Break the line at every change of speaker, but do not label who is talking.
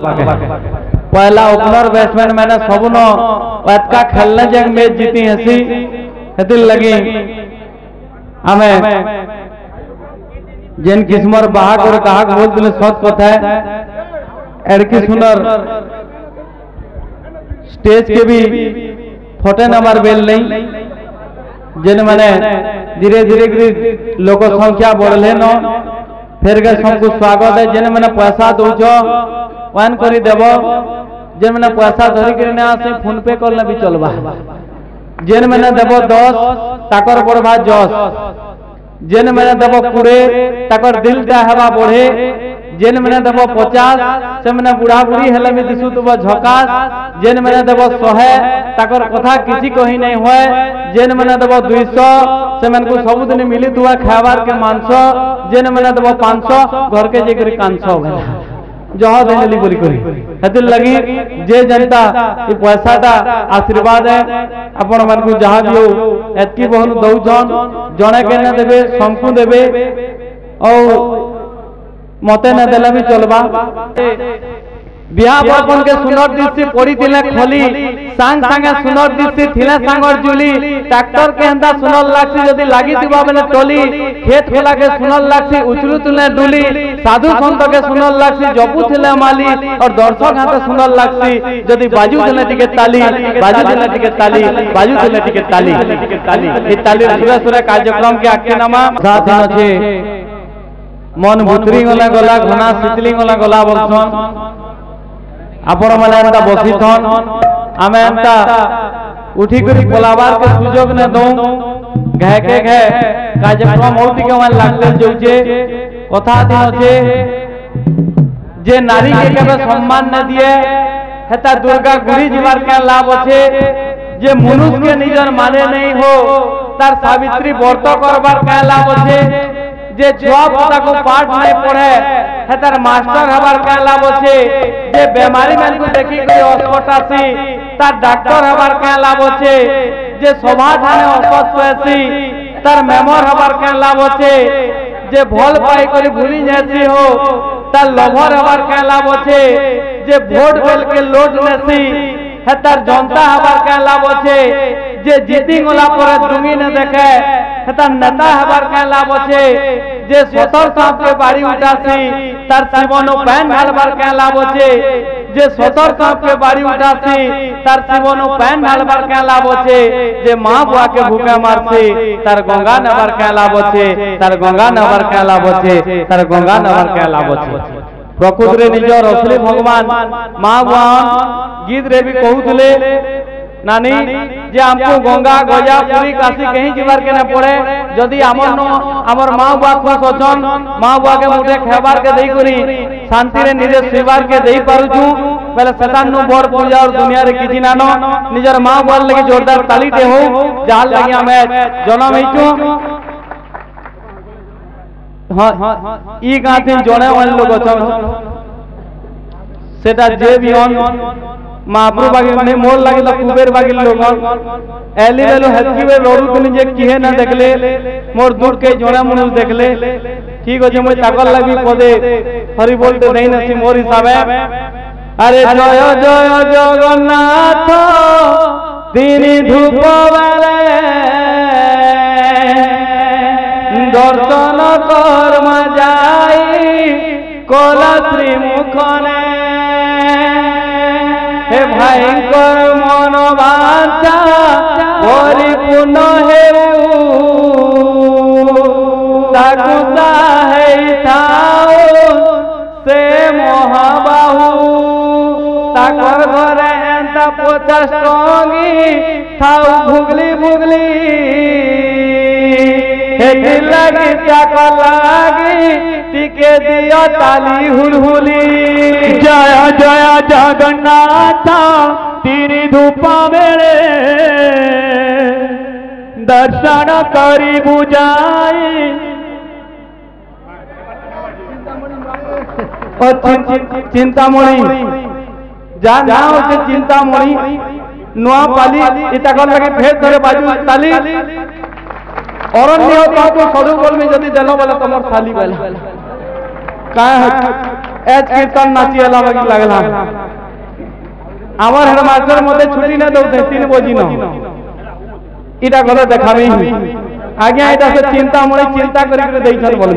पहला opener batsman मैंने सबनो का खेलने जंग मैच जीती हसी हेतिल लगी हमें जेन किस्मर बाहक और कहाक बोल दिले सत कथा है एड़की सुंदर स्टेज के भी फोटे नंबर बेल नहीं जेन मैंने धीरे धीरे लोक संख्या बढ़ले न फिर के सबको स्वागत है जेन मैंने पैसा दौच वन करी देव जेन मैंने पैसा धरिक आसे फोन पे करले भी चलबा जेन मैंने देव 10 ताकर बढ़वा 10 जेन मैंने देव 20 ताकर दिल टा हवा बढ़े जेन मैंने देव 50 से मैंने बुढ़ा बुढ़ी हेले भी दिसु तुब झकास जेन मैंने देव 100 ताकर कथा किसी कही नहीं हुए जेन मैंने देव 200 से मैंने को सबुदिन मिली दुआ खाबार के मांस जेन मैंने देव 500 घर के जेकर कांस जहा देली बोली करी हेतिल लगी जे जनता ये पैसाटा आशीर्वाद है आपण मन को जहा दियो एतकी बहुन दौजन जणे के न देबे समकु देबे और मते न देला भी चलबा बिहा बपन के सुनर दृष्टि पड़ी थिले खोली सांग सांगे सुनर दृष्टि थिले सांगर जुली ट्रैक्टर के हंदा सुनर लागसी जदी लागी दिबा बने टोली खेत खोला के सुनर लागसी उचलू तुले डुली साधु संत के सुनर लागसी जपू थिले माली और दर्शक हाथे सुनर लागसी जदी बाजू थिले टिके ताली बाजू थिले टिके ताली बाजू थिले टिके ताली ई ताली सुरे सुरे कार्यक्रम के आके नामा साथ अछि मन भुतरी गला गला घना शीतली गला गला बलसन आपण माने एंता बसी थन आमे एंता उठी करी बोलाबार के सुजोग ने दो घे के घे कार्यक्रम होती के मन लागते जोचे कथा दिन अछि जे नारी के केबे सम्मान न दिए हेता दुर्गा गुरी जीवार के लाभ अछि जे मनुष्य के निजर माने नहीं हो तार सावित्री व्रत करबार के लाभ अछि जे छुआ पुता को पाठ नहीं पढ़े है तार मास्टर हबार के लाभ अछि जे बीमारी मन को देखी कोई अस्पतासी तार डॉक्टर हबार के लाभ अछि जे सभा थाने अस्वस्थ होसी तार मेमोर हबार के लाभ अछि जे भल पाई करी भूली जैसी हो तार लभर हबार के लाभ अछि जे वोट बेल के लोट नेसी है तार जनता हबार के लाभ अछि जे जीती गला पर दुंगी न देखे हेता नेता हबार के लाभ अछि जे सतर सांप के बाड़ी उठासी तार जीवन पैन ढालबार के लाभ अछि जे सतर सांप के बाड़ी उठासी तार जीवन पैन ढालबार के लाभ अछि जे मां बुआ के भूखे मारसी तार गंगा नहर के लाभ अछि तार गंगा नहर के लाभ अछि तार गंगा नहर के लाभ अछि प्रकृति रे निजर असली भगवान मां बुआ गीत रे भी कहउतले नानी जे हमको गंगा गजा पूरी काशी कहीं जीवार के न पड़े जदि हमर मां बुआ खुश अछन मां बुआ के मुठे खेबार के देई करी शांति रे निजे सेवार के देई पारुछु पहले शैतान नु बड़ पूजा और दुनिया रे किछि नानो निजर मां बुआ लगे जोरदार ताली दे हो जाल लगिया मैं जनम हिचू हां ई गाते जणे वाले लोग अछन सेटा जे भी ऑन महाप्रभु बागी ने मोर लागिल कुबेर बागिल लोग एली वेलो हेतकी वे रोडू कनी जे किहे न देखले मोर दूर के जोड़ा मनुष देखले ठीक हो जे মই ताकल लागी पदे हरि बोलते नहीं नसी मोर हिसाबे अरे जय जय जगन्नाथ तिनी धूप वाले दर्शन कर्म जाई कोला श्री मुखने हे भयंकर मनोवांछा परिपूर्ण हेउ ताकु साहे थाओ से महाबाहु ताकर घरे एंता 50 टंगी थाउ भुगली भुगली हे दिल लगी चाक लागी टिके दियो ताली हुलहुली जय जय जगन्नाथ तिनी धूप बेले दर्शन करी बुझाई चिंतामणि जा नाम से चिंतामणि नुआ पाली इता कर लगे फेर धरे बाजू ताली अरण्य तो सदुकल में जदि देलो वाला तमर थाली वाला का है एज कीर्तन नाची वाला बाकी लगला आवर हेडमास्टर मते छुट्टी ना दउते 3 बजी न इटा गले देखाबी आज्ञा इटा से चिंता मणि चिंता करी दैछन बोल